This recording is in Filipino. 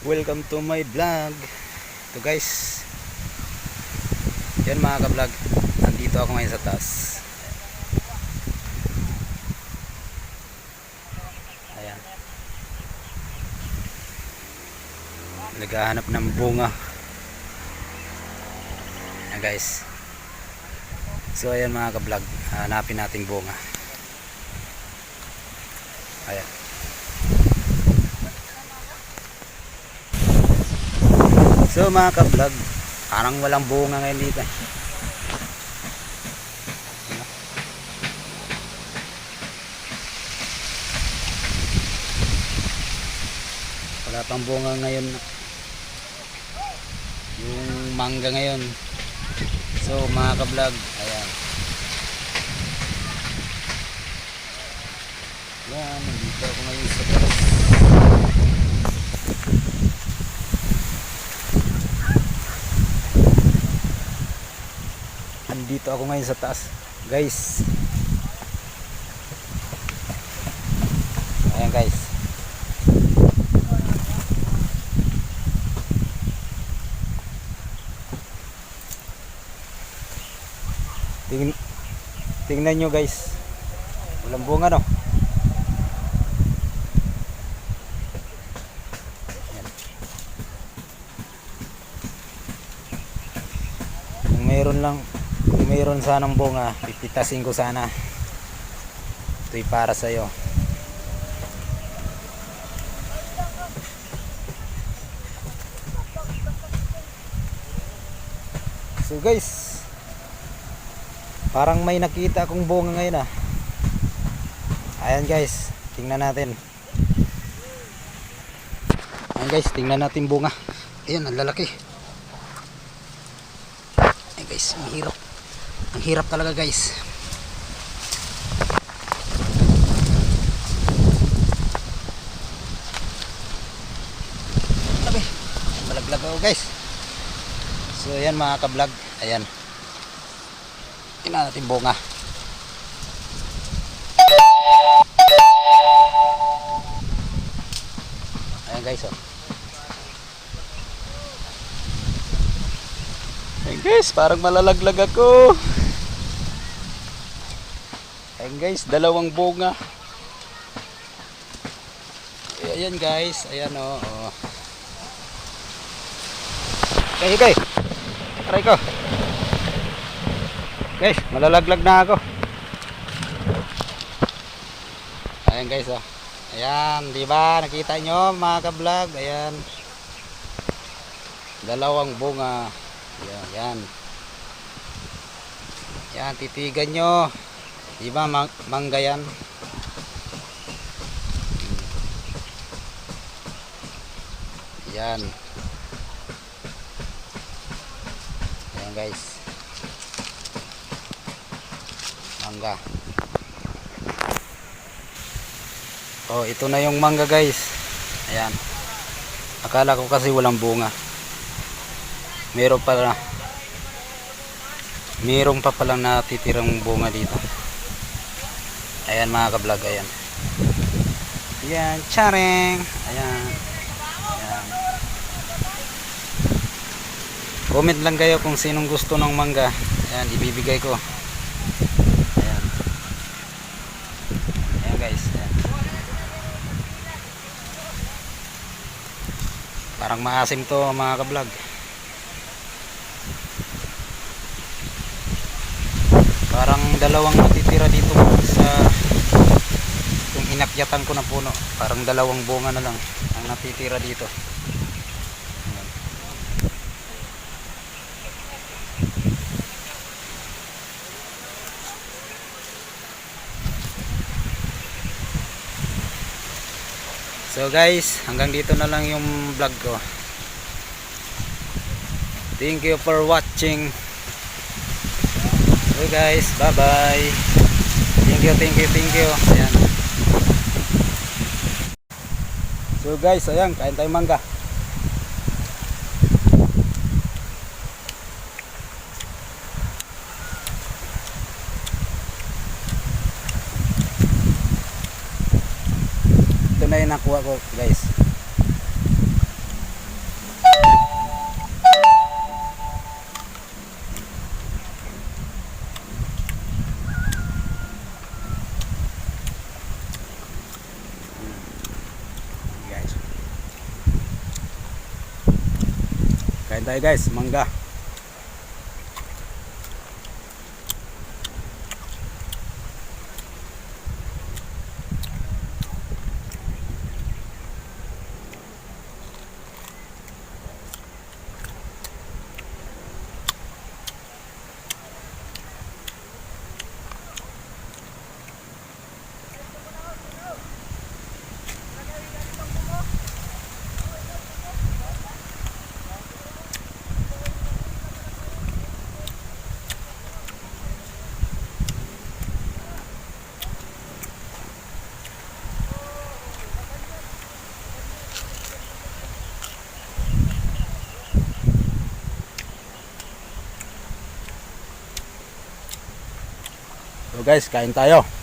Welcome to my vlog. Ito guys, yan mga ka-vlog, nandito ako ngayon sa taas. Ayan, naghahanap ng bunga. Ayan guys, so ayan mga ka-vlog, hanapin nating bunga. Ayan, so mga ka-vlog, parang walang bunga ngayon dito. Wala pang bunga ngayon yung mangga ngayon. So mga ka-vlog, ayan, yan, nandito ako ngayon sa taas. Nandito ako ngayon sa taas guys. Ayan guys, tingnan nyo guys, walang bunga no. Ayan. Kung mayroon sanang bunga, pipitasin ko sana. Ito'y para sa'yo. So guys, parang may nakita akong bunga ngayon ah. Ayan guys, tingnan natin. Ayan guys, tingnan natin bunga. Ayan, ang lalaki. Ayan guys, mahirap. Ang hirap talaga guys. Sabi, malaglag ako guys. So ayan mga ka-vlog, ayan, tingnan natin bunga. Ayan guys, oh. Ayan guys, parang malalaglag ako. Ayan guys, dalawang bunga. Ayan guys, ayan oh, oh. Okay, okay. Try ko. Guys, malalaglag na ako. Ayan guys, oh. Ayan, di ba? Nakita nyo mga ka-vlog? Ayan. Dalawang bunga. Ayan, ayan. Ayan, titigan nyo. Di ba mangga yan? Ayan. Ayan guys, mangga. Oh, ito na yung mangga guys. Ayan, akala ko kasi walang bunga. Meron pa palang natitirang bunga dito. Ayan mga ka-vlog, ayan. Ayan, charing. Ayan. Ayan. Comment lang kayo kung sinong gusto ng mangga. Ayan, ibibigay ko. Ayan. Ayan guys, ayan. Parang maasim to mga ka-vlog. Parang dalawang natitira dito sa kung inakyatan ko na puno. Parang dalawang bunga na lang ang natitira dito. So guys, hanggang dito na lang yung vlog ko. Thank you for watching. Okay guys, bye bye. Thank you, thank you, thank you. Ayan. So guys, ayan, kain tayong mangga. Ito na yung nakuha ko guys. Kain tayo guys, mangga. So guys, kain tayo.